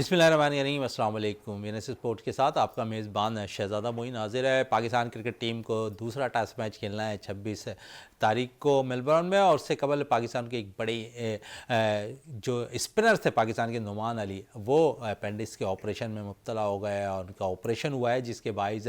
बिस्मिल्लाहिर्रहमानिर्रहीम, अस्सलाम वालेकुम। यूनिवर्सल स्पोर्ट्स के साथ आपका मेज़बान शहज़ादा मोइन हाजिर है। पाकिस्तान क्रिकेट टीम को दूसरा टेस्ट मैच खेलना है 26 तारीख को मेलबर्न में, और उससे कबल पाकिस्तान के एक बड़े जो स्पिनर थे पाकिस्तान के, नुमान अली, वो अपेंडिक्स के ऑपरेशन में मुब्तला हो गए और उनका ऑपरेशन हुआ है, जिसके बाइस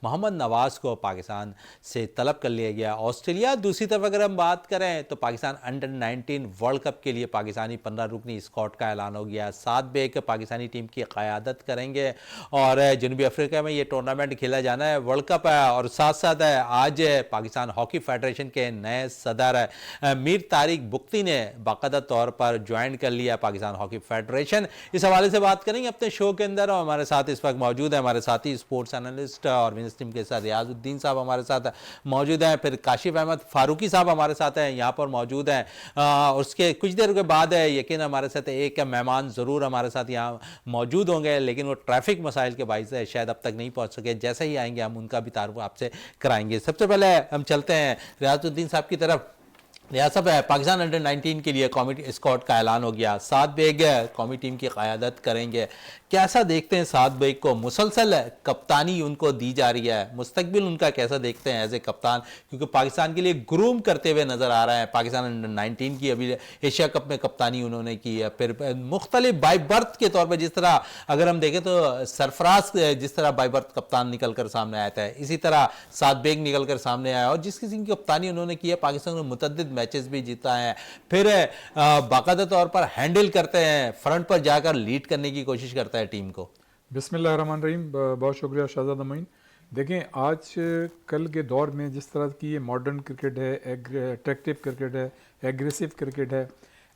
मोहम्मद नवाज़ को पाकिस्तान से तलब कर लिया गया। ऑस्ट्रेलिया दूसरी तरफ अगर हम बात करें तो पाकिस्तान अंडर-19 वर्ल्ड कप के लिए पाकिस्तानी 15 रुकनी स्क्वाड का ऐलान हो गया। 7 बेग पाकिस्तानी टीम की क़यादत करेंगे और जनूबी अफ्रीका में ये टूर्नामेंट खेला जाना है, वर्ल्ड कप है। और साथ साथ आज पाकिस्तान हॉकी फेडरेशन के नए सदर मीर तारिक बुख्ती ने बाकायदा तौर पर ज्वाइन कर लिया पाकिस्तान हॉकी फेडरेशन। इस हवाले से बात करेंगे अपने शो के अंदर, और हमारे साथ इस वक्त मौजूद है हमारे साथी स्पोर्ट्स एनालिस्ट और विनर्स टीम के साथ रियाजुद्दीन साहब हमारे साथ मौजूद हैं, फिर काशिफ अहमद फारूकी साहब हमारे साथ हैं, यहाँ पर मौजूद हैं। उसके कुछ देर के बाद यकीन हमारे साथ एक मेहमान ज़रूर हमारे साथ यहाँ मौजूद होंगे, लेकिन वो ट्रैफिक मसाइल के बाइस शायद अब तक नहीं पहुँच सके। जैसे ही आएंगे हम उनका भी तारुफ आपसे कराएंगे। सबसे पहले हम चलते हैं रियाजुद्दीन साहब की तरफ। रियाज साहब, पाकिस्तान अंडर-19 के लिए कौमी स्क्वाड का ऐलान हो गया। 7 बेग कौमी टीम की क़यादत करेंगे। कैसा देखते हैं 7 बेग को? मुसलसल कप्तानी उनको दी जा रही है, मुस्तकबिल उनका कैसा देखते हैं एज ए कप्तान, क्योंकि पाकिस्तान के लिए ग्रूम करते हुए नज़र आ रहा है। पाकिस्तान अंडर-19 की अभी एशिया कप में कप्तानी उन्होंने की है, फिर मुख्तलिफ बाई बर्थ के तौर पर, जिस तरह अगर हम देखें तो सरफराज जिस तरह बाई बर्थ कप्तान निकल कर सामने आया था, इसी तरह 7 बेग निकल कर सामने आया, और जिस किसी की कप्तानी उन्होंने की है पाकिस्तान में मुतअद्दिद मैचेस भी जीता है, फिर बाकायदा तौर पर हैंडल करते हैं, फ्रंट पर जाकर लीड करने की कोशिश करता है टीम को। बिस्मिल्लाहिर्रहमानिर्रहीम। बहुत शुक्रिया शहज़ादा मोइन। देखें, आज कल के दौर में जिस तरह की ये मॉडर्न क्रिकेट है, अट्रैक्टिव क्रिकेट है, एग्रेसिव क्रिकेट है,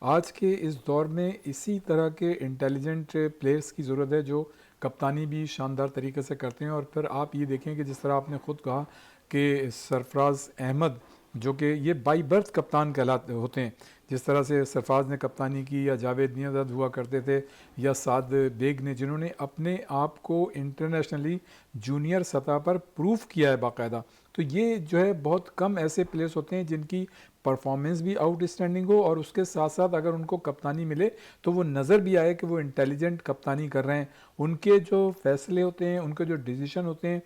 आज के इस दौर में इसी तरह के इंटेलिजेंट प्लेयर्स की ज़रूरत है जो कप्तानी भी शानदार तरीके से करते हैं। और फिर आप ये देखें कि जिस तरह आपने ख़ुद कहा कि सरफराज अहमद जो कि ये बाई बर्थ कप्तान कहलाते होते हैं, जिस तरह से सरफराज ने कप्तानी की, या जावेद नियाज़ हुआ करते थे, या साद बेग ने, जिन्होंने अपने आप को इंटरनेशनली जूनियर सतह पर प्रूफ किया है बाकायदा। तो ये जो है बहुत कम ऐसे प्लेयर्स होते हैं जिनकी परफॉर्मेंस भी आउटस्टैंडिंग हो, और उसके साथ साथ अगर उनको कप्तानी मिले तो वो नज़र भी आए कि वो इंटेलिजेंट कप्तानी कर रहे हैं। उनके जो फैसले होते हैं, उनके जो डिसीजन होते हैं,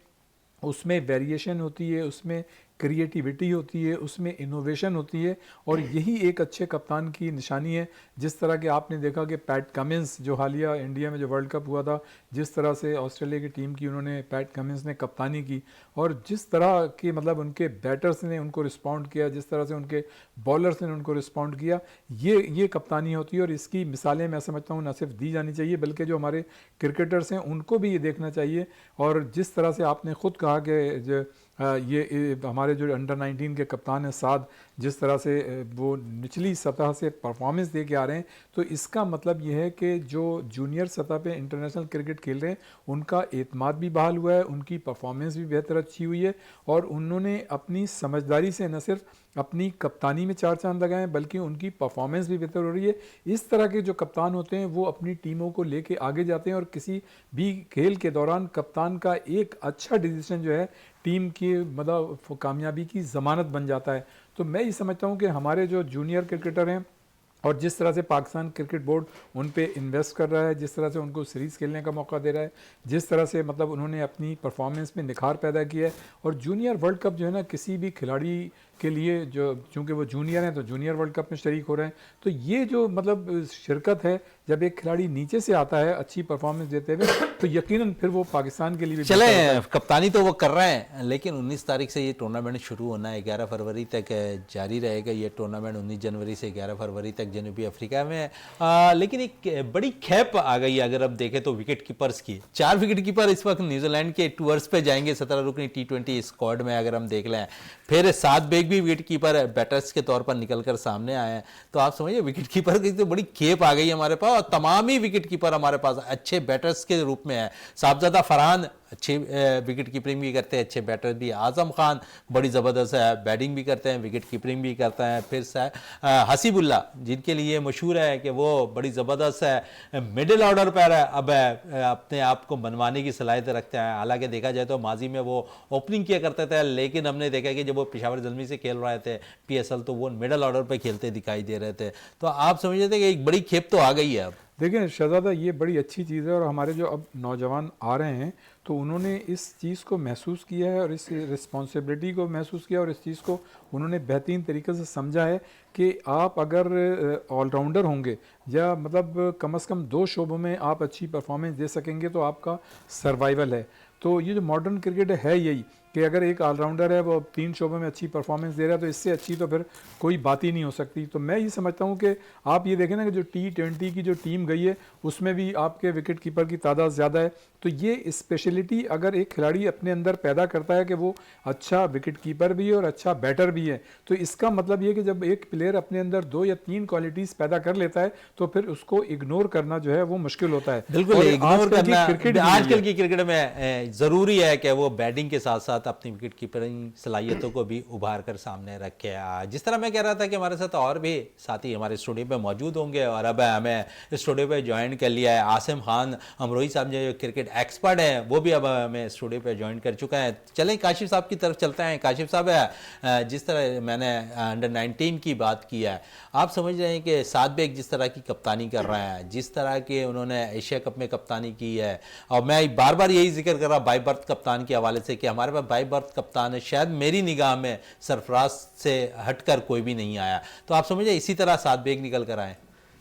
उसमें वेरिएशन होती है, उसमें क्रिएटिविटी होती है, उसमें इनोवेशन होती है, और यही एक अच्छे कप्तान की निशानी है। जिस तरह के आपने देखा कि पैट कमिंस जो हालिया इंडिया में जो वर्ल्ड कप हुआ था, जिस तरह से ऑस्ट्रेलिया की टीम की उन्होंने पैट कमिंस ने कप्तानी की, और जिस तरह के मतलब उनके बैटर्स ने उनको रिस्पॉन्ड किया, जिस तरह से उनके बॉलर्स ने उनको रिस्पॉन्ड किया, ये कप्तानी होती है। और इसकी मिसालें मैं समझता हूँ न सिर्फ दी जानी चाहिए, बल्कि जो हमारे क्रिकेटर्स हैं उनको भी ये देखना चाहिए। और जिस तरह से आपने ख़ुद कहा कि ये हमारे जो अंडर-19 के कप्तान हैं साद, जिस तरह से वो निचली सतह से परफॉर्मेंस दे के आ रहे हैं, तो इसका मतलब ये है कि जो जूनियर सतह पे इंटरनेशनल क्रिकेट खेल रहे हैं उनका एतमाद भी बहाल हुआ है, उनकी परफॉर्मेंस भी बेहतर अच्छी हुई है, और उन्होंने अपनी समझदारी से न सिर्फ अपनी कप्तानी में 4 चांद लगाएं, बल्कि उनकी परफॉर्मेंस भी बेहतर हो रही है। इस तरह के जो कप्तान होते हैं वो अपनी टीमों को लेके आगे जाते हैं, और किसी भी खेल के दौरान कप्तान का एक अच्छा डिसीजन जो है टीम की मतलब कामयाबी की ज़मानत बन जाता है। तो मैं ये समझता हूँ कि हमारे जो जूनियर क्रिकेटर हैं, और जिस तरह से पाकिस्तान क्रिकेट बोर्ड उन पे इन्वेस्ट कर रहा है, जिस तरह से उनको सीरीज़ खेलने का मौका दे रहा है, जिस तरह से मतलब उन्होंने अपनी परफॉर्मेंस में निखार पैदा किया है, और जूनियर वर्ल्ड कप जो है ना, किसी भी खिलाड़ी के लिए जो, चूँकि वो जूनियर हैं तो जूनियर वर्ल्ड कप में शरीक हो रहे हैं, तो ये जो मतलब शिरकत है, जब एक खिलाड़ी नीचे से आता है अच्छी परफॉर्मेंस देते हुए, तो यकीनन फिर वो पाकिस्तान के लिए भी चले। कप्तानी तो वो कर रहे हैं, लेकिन 19 तारीख से ये टूर्नामेंट शुरू होना है, 11 फरवरी तक जारी रहेगा ये टूर्नामेंट, 19 जनवरी से 11 फरवरी तक जनूबी अफ्रीका में। लेकिन एक बड़ी खेप आ गई अगर अब देखें तो विकेट कीपर्स की। 4 विकेट कीपर इस वक्त न्यूजीलैंड के टूर्स पे जाएंगे 17 रुकनी T20 स्क्वाड में अगर हम देख लें। फिर 7 बेग भी विकेट कीपर बैटर्स के तौर पर निकल कर सामने आए हैं, तो आप समझिए विकेट कीपर की तो बड़ी खेप आ गई हमारे पास, और तमाम ही विकेट कीपर हमारे पास अच्छे बैटर्स के रूप में है। साहबजादा फरहान अच्छी विकेट कीपिंग भी करते हैं, अच्छे बैटर भी। आजम खान बड़ी ज़बरदस्त है, बैटिंग भी करते हैं, विकेट कीपिंग भी करते हैं। फिर हसीबुल्ला, जिनके लिए मशहूर है कि वो बड़ी ज़बरदस्त है, मिडिल ऑर्डर पर है, अब अपने आप को बनवाने की सलाहियत रखते हैं। हालांकि देखा जाए तो माजी में वो ओपनिंग किया करते थे, लेकिन हमने देखा कि जब वो पेशावर ज़ल्मी से खेल रहे थे PSL, तो वो मिडिल ऑर्डर पर खेलते दिखाई दे रहे थे। तो आप समझते थे कि एक बड़ी खेप तो आ गई है अब। देखिए शहज़ादा, ये बड़ी अच्छी चीज़ है और हमारे जो अब नौजवान आ रहे हैं तो उन्होंने इस चीज़ को महसूस किया है और इस रिस्पॉन्सिबिलिटी को महसूस किया और इस चीज़ को उन्होंने बेहतरीन तरीके से समझा है कि आप अगर ऑलराउंडर होंगे या मतलब कम से कम 2 शोबों में आप अच्छी परफॉर्मेंस दे सकेंगे तो आपका सर्वाइवल है। तो ये जो मॉडर्न क्रिकेट है यही कि अगर एक ऑलराउंडर है वो 3 शोबों में अच्छी परफॉर्मेंस दे रहा है तो इससे अच्छी तो फिर कोई बात ही नहीं हो सकती। तो मैं ये समझता हूँ कि आप ये देखें ना कि जो T20 की जो टीम गई है उसमें भी आपके विकेट कीपर की तादाद ज़्यादा है। तो ये स्पेशलिटी अगर एक खिलाड़ी अपने अंदर पैदा करता है कि वो अच्छा विकेट कीपर भी है और अच्छा बैटर भी है, तो इसका मतलब ये कि जब एक प्लेयर अपने अंदर 2 या 3 क्वालिटीज़ पैदा कर लेता है तो फिर उसको इग्नोर करना जो है वो मुश्किल होता है। बिल्कुल और इग्नोर आजकल की करना क्रिकेट भी आजकल यही है। की क्रिकेट में ज़रूरी है कि वो बैटिंग के साथ साथ अपनी विकेट कीपिंग सलाहियतों को भी उभार कर सामने रखे। जिस तरह मैं कह रहा था कि हमारे साथ और भी साथी हमारे स्टूडियो पे मौजूद होंगे और अब हमें स्टूडियो पे ज्वाइन कर लिया है आसिम खान अमरोही साहब जो क्रिकेट एक्सपर्ट हैं, वो भी अब हमें स्टूडियो पे ज्वाइन कर चुका है। चलें काशिफ साहब की तरफ चलते हैं। काशिफ साहब, जिस तरह मैंने अंडर 19 की बात की है, आप समझ रहे हैं कि साद बेग जिस तरह की कप्तानी कर रहे हैं, जिस तरह के उन्होंने एशिया कप में कप्तानी की है, और मैं बार बार यही जिक्र कर रहा बाई बर्थ कप्तान के हवाले से कि हमारे पास बाई बर्थ कप्तान है, शायद मेरी निगाह में सरफराज से हटकर कोई भी नहीं आया। तो आप समझिए इसी तरह साद बेग निकल कर आए।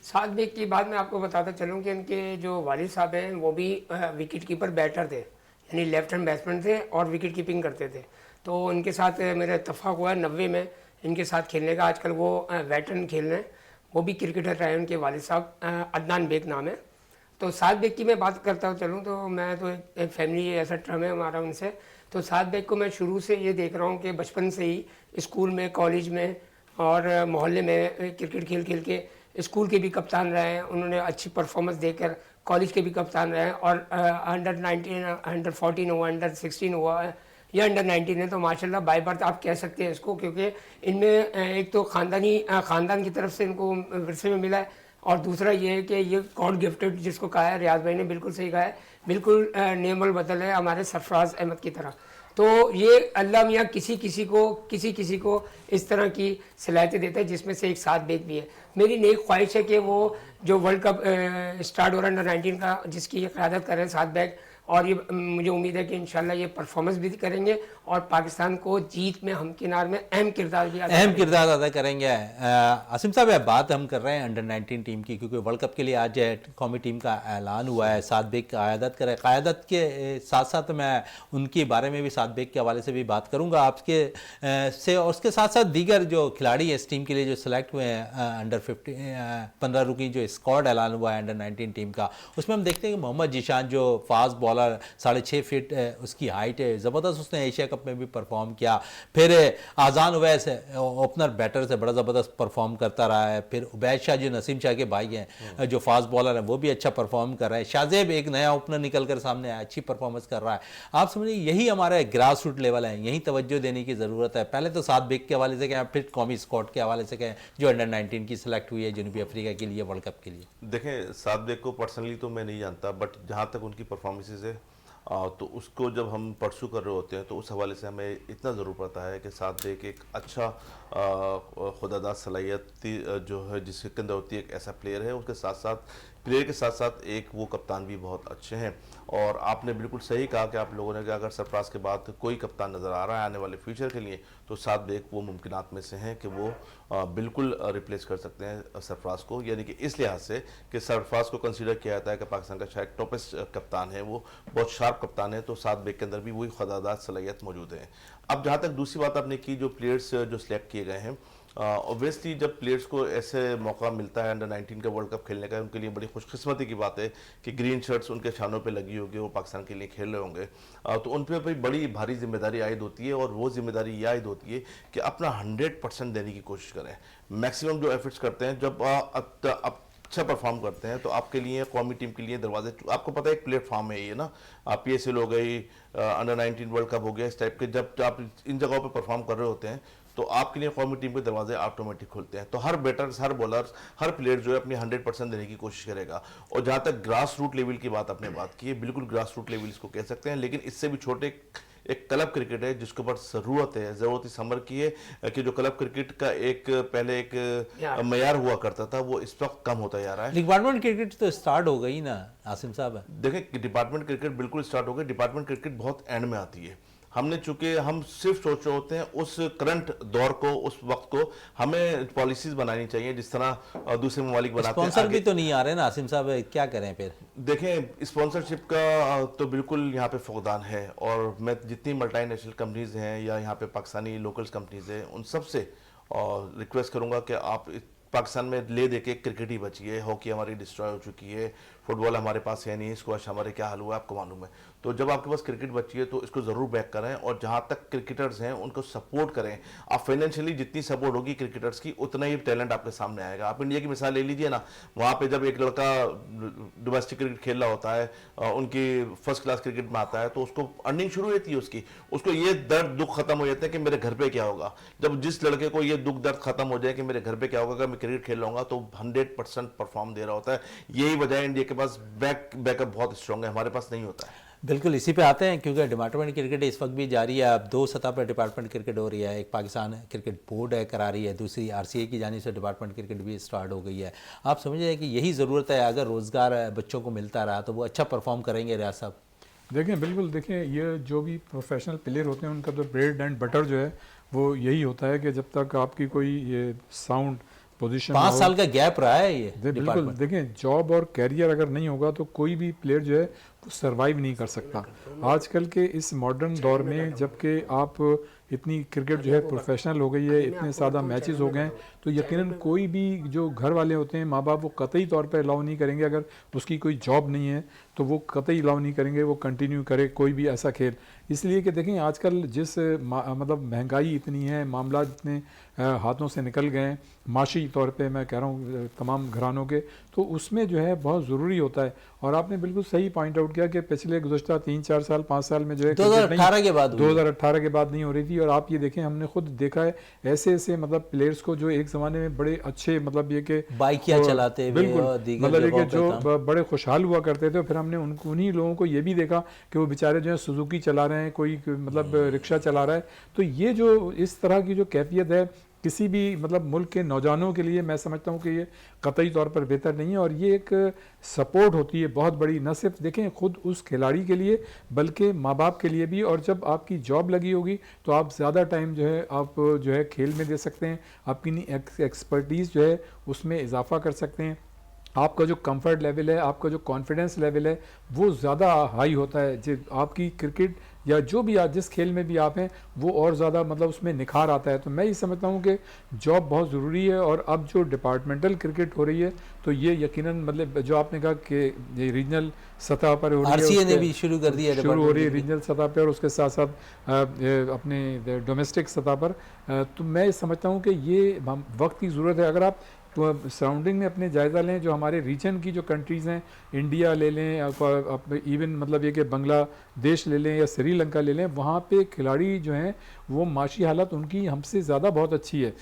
सात बेग की बात मैं आपको बताता चलूँ कि इनके जो वालिद साहब हैं वो भी विकेट कीपर बैटर थे, यानी लेफ्ट हैंड बैट्समैन थे और विकेट कीपिंग करते थे। तो उनके साथ मेरा इत्तफाक हुआ 90 में इनके साथ खेलने का। आजकल वो वेटरन खेल रहे हैं, वो भी क्रिकेटर रहे। उनके वालिद साहब अदनान बेग नाम है। तो सात बेग की मैं बात करता चलूँ तो मैं तो एक फैमिली ऐसा टर्म है हमारा उनसे। तो सात बेग को मैं शुरू से ये देख रहा हूँ कि बचपन से ही स्कूल में, कॉलेज में और मोहल्ले में क्रिकेट खेल खेल के स्कूल के भी कप्तान रहे हैं। उन्होंने अच्छी परफॉर्मेंस देकर कॉलेज के भी कप्तान रहे हैं और अंडर 19, अंडर 14 हुआ, अंडर 16 हुआ है या अंडर 19 है, तो माशाल्लाह बाय बर्थ आप कह सकते हैं इसको, क्योंकि इनमें एक तो ख़ानदान की तरफ से इनको विरसे में मिला है और दूसरा ये है कि ये गॉड गिफ्टेड जिसको कहा है, रियाज भाई ने बिल्कुल सही कहा है, बिल्कुल नेमल बदल है हमारे सरफराज अहमद की तरह। तो ये अल्लाह मियाँ किसी किसी को इस तरह की सलाहियतें देता है, जिसमें से एक सात बेग भी है। मेरी नेक ख्वाहिश है कि वो जो वर्ल्ड कप स्टार्ट हो रहा है अंडर 19 का, जिसकी ये क़यादत कर रहे हैं सात बेग, और ये मुझे उम्मीद है कि इंशाल्लाह ये परफॉर्मेंस भी करेंगे और पाकिस्तान को जीत में हमकिनार में अहम किरदार अदा करेंगे। आसिम साहब, बात हम कर रहे हैं अंडर 19 टीम की, क्योंकि वर्ल्ड कप के लिए आज कौमी टीम का ऐलान हुआ है। साद बेग क़यादत करे, क़यादत के साथ साथ मैं उनके बारे में भी साद बेग के हवाले से भी बात करूँगा आपके से, और उसके साथ साथ दीगर जो खिलाड़ी हैं इस टीम के लिए जो सिलेक्ट हुए हैं अंडर 15 रुकी जो स्क्वाड ऐलान हुआ है अंडर 19 टीम का, उसमें हम देखते हैं कि मोहम्मद जीशान जो फास्ट बॉलर 6.5 फीट उसकी हाइट है, ज़बरदस्त उसने एशिया कप में भी परफॉर्म किया। फिर आज़ान उवैस ओपनर बैटर से बड़ा ज़बरदस्त परफॉर्म करता रहा है। फिर उबैद शाह जो नसीम शाह के भाई हैं जो फास्ट बॉलर हैं, वो भी अच्छा परफॉर्म कर रहा है। शाहजेब एक नया ओपनर निकल कर सामने आया, अच्छी परफॉर्मेंस कर रहा है। आप समझिए यही हमारा ग्रास रूट लेवल है, यही तवज्जो देने की ज़रूरत है। पहले तो सात बेग के हवाले से कहें, फिर कौमी स्क्वाड के हवाले से कहें जो अंडर 19 की सिलेक्ट हुई है जनूबी अफ्रीका के लिए वर्ल्ड कप के लिए। देखें, सात बेग को पर्सनली तो मैं नहीं जानता, बट जहाँ तक उनकी परफॉर्मेंसेज है तो उसको जब हम परसू कर रहे होते हैं तो उस हवाले से हमें इतना ज़रूर पता है कि सात बेग एक अच्छा खुदादार सलाहियत जो है जिसके अंदर होती है, एक ऐसा प्लेयर है। उसके साथ साथ प्लेयर के साथ साथ एक वो कप्तान भी बहुत अच्छे हैं। और आपने बिल्कुल सही कहा कि आप लोगों ने कि अगर सरफराज के बाद कोई कप्तान नज़र आ रहा है आने वाले फ्यूचर के लिए, तो सात बेग वो मुमकिनात में से हैं कि वो बिल्कुल रिप्लेस कर सकते हैं सरफराज को। यानी कि इस लिहाज से कि सरफराज को कंसीडर किया जाता है कि पाकिस्तान का शायद टॉपेस्ट कप्तान है, वो बहुत शार्प कप्तान है, तो सात बेग के अंदर भी वही खुदादार सलाहियत मौजूद है। अब जहाँ तक दूसरी बात आपने की, जो प्लेयर्स जो सिलेक्ट किए गए हैं, ऑब्वियसली जब प्लेयर्स को ऐसे मौका मिलता है अंडर 19 का वर्ल्ड कप खेलने का, उनके लिए बड़ी खुशकिस्मती की बात है कि ग्रीन शर्ट्स उनके शानों पे लगी होगी, वो पाकिस्तान के लिए खेल रहे होंगे। तो उन पर भी बड़ी भारी जिम्मेदारी आयद होती है, और वो जिम्मेदारी ये आयद होती है कि अपना 100% देने की कोशिश करें, मैक्सिमम जो एफर्ट्स करते हैं। जब अच्छा परफॉर्म करते हैं तो आपके लिए, कौमी टीम के लिए दरवाजे, आपको पता है एक प्लेटफॉर्म है ये ना, PSL हो गई, अंडर 19 वर्ल्ड कप हो गया, इस टाइप के जब आप इन जगहों पर परफॉर्म कर रहे होते हैं तो आपके लिए कौमी टीम के दरवाजे ऑटोमेटिक खुलते हैं। तो हर बैटर्स, हर बॉलर्स, हर प्लेयर जो है अपनी 100% देने की कोशिश करेगा। और जहाँ तक ग्रास रूट लेवल की बात आपने बात की है, बिल्कुल ग्रास रूट लेवल इसको कह सकते हैं, लेकिन इससे भी छोटे एक क्लब क्रिकेट है जिसके ऊपर ज़रूरत इस समर की है कि जो क्लब क्रिकेट का पहले एक मयार हुआ करता था वो इस वक्त कम होता जा रहा है। डिपार्टमेंट क्रिकेट तो स्टार्ट हो गई ना आसिम साहब? देखें, डिपार्टमेंट क्रिकेट बिल्कुल स्टार्ट हो गई। डिपार्टमेंट क्रिकेट बहुत एंड में आती है। हमने चूंकि हम सिर्फ सोच रहे होते हैं उस करंट दौर को, उस वक्त को, हमें पॉलिसीज बनानी चाहिए जिस तरह दूसरे ममालिक बनाते हैं। स्पॉन्सर भी तो नहीं आ रहे ना आसिम साहब, क्या करें फिर? देखें, स्पॉन्सरशिप का तो बिल्कुल यहाँ पे फुकदान है, और मैं जितनी मल्टीनेशनल कंपनीज हैं या यहाँ पे पाकिस्तानी लोकल्स कंपनीज हैं उन सब से रिक्वेस्ट करूँगा कि आप पाकिस्तान में ले दे के क्रिकेट ही बची है। हॉकी हमारी डिस्ट्रॉय हो चुकी है, फुटबॉल हमारे पास है नहीं, स्क्वाश हमारे क्या हाल हुआ है आपको मालूम है। तो जब आपके पास क्रिकेट बची है तो इसको ज़रूर बैक करें, और जहाँ तक क्रिकेटर्स हैं उनको सपोर्ट करें। आप फाइनेंशियली जितनी सपोर्ट होगी क्रिकेटर्स की उतना ही टैलेंट आपके सामने आएगा। आप इंडिया की मिसाल ले लीजिए ना, वहाँ पे जब एक लड़का डोमेस्टिक क्रिकेट खेल रहा होता है, उनकी फर्स्ट क्लास क्रिकेट में आता है, तो उसको अर्निंग शुरू होती है उसको ये दर्द दुख खत्म हो जाता है कि मेरे घर पे क्या होगा। जब जिस लड़के को ये दुख दर्द खत्म हो जाए कि मेरे घर पे क्या होगा अगर मैं क्रिकेट खेल रहा तो 100% परफॉर्म दे रहा होता है। यही वजह है इंडिया के पास बैकअप बहुत स्ट्रॉन्ग है, हमारे पास नहीं होता है। बिल्कुल इसी पे आते हैं, क्योंकि डिपार्टमेंट क्रिकेट इस वक्त भी जारी है। अब दो सतह पर डिपार्टमेंट क्रिकेट हो रही है। एक पाकिस्तान क्रिकेट बोर्ड है करा रही है, दूसरी आरसीए की जानिब से डिपार्टमेंट क्रिकेट भी स्टार्ट हो गई है। आप समझिए कि यही ज़रूरत है, अगर रोज़गार बच्चों को मिलता रहा तो वो अच्छा परफॉर्म करेंगे। रियाज साहब देखें, बिल्कुल देखें, ये जो भी प्रोफेशनल प्लेयर होते हैं उनका तो ब्रेड एंड बटर जो है वो यही होता है कि जब तक आपकी कोई ये साउंड पोजीशन 5 साल का गैप रहा है ये बिल्कुल देखें, जॉब और कैरियर अगर नहीं होगा तो कोई भी प्लेयर जो है वो सर्वाइव नहीं कर सकता। आजकल के इस मॉडर्न दौर में जबकि आप इतनी क्रिकेट जो है प्रोफेशनल हो गई है, इतने ज़्यादा मैचेस हो गए हैं, तो यकीनन कोई भी जो घर वाले होते हैं, माँ बाप, वो कतई तौर पर अलाउ नहीं करेंगे। अगर उसकी कोई जॉब नहीं है तो वो कतई अलाउ नहीं करेंगे वो कंटिन्यू करे कोई भी ऐसा खेल। इसलिए कि देखें आजकल जिस मतलब महंगाई इतनी है, मामला इतने हाथों से निकल गए हैं माशी तौर पे, मैं कह रहा हूँ तमाम घरानों के, तो उसमें जो है बहुत ज़रूरी होता है। और आपने बिल्कुल सही पॉइंट आउट किया कि पिछले गुज़श्ता 3-4 साल 5 साल में जो है 2018 के बाद 2018 के बाद नहीं हो रही थी। और आप ये देखें, हमने खुद देखा है ऐसे मतलब प्लेयर्स को जो एक ज़माने में बड़े अच्छे, मतलब ये कि बाइकियाँ चलाते हुए, बिल्कुल मतलब ये कि जो बड़े खुशहाल हुआ करते थे, फिर हमने उन्हीं लोगों को ये भी देखा कि वो बेचारे जो है सुजुकी चला रहे हैं, कोई मतलब रिक्शा चला रहा है। तो ये जो इस तरह की जो कैफियत है किसी भी मतलब मुल्क के नौजवानों के लिए, मैं समझता हूँ कि ये कतई तौर पर बेहतर नहीं है। और ये एक सपोर्ट होती है बहुत बड़ी, न सिर्फ देखें खुद उस खिलाड़ी के लिए बल्कि माँ बाप के लिए भी। और जब आपकी जॉब लगी होगी तो आप ज़्यादा टाइम जो है आप जो है खेल में दे सकते हैं, आपकी एक्सपर्टीज़ जो है उसमें इजाफा कर सकते हैं, आपका जो कंफर्ट लेवल है, आपका जो कॉन्फिडेंस लेवल है वो ज़्यादा हाई होता है। जो आपकी क्रिकेट या जो भी आप जिस खेल में भी आप हैं वो और ज़्यादा मतलब उसमें निखार आता है। तो मैं ये समझता हूँ कि जॉब बहुत ज़रूरी है। और अब जो डिपार्टमेंटल क्रिकेट हो रही है तो ये यकीनन मतलब जो आपने कहा कि ये रीजनल सतह पर हो रही है, आरसीए ने भी शुरू कर दिया, शुरू हो रही है रीजनल सतह पर, और उसके साथ साथ अपने डोमेस्टिक सतह पर। तो मैं समझता हूँ कि ये वक्त की ज़रूरत है। अगर आप तो सराउंडिंग में अपने जायज़ा लें, जो हमारे रीजन की जो कंट्रीज़ हैं, इंडिया ले लें, इवन मतलब ये कि बांग्लादेश ले लें या श्रीलंका ले लें, वहाँ पे खिलाड़ी जो हैं वो माशी हालत उनकी हमसे ज़्यादा बहुत अच्छी है।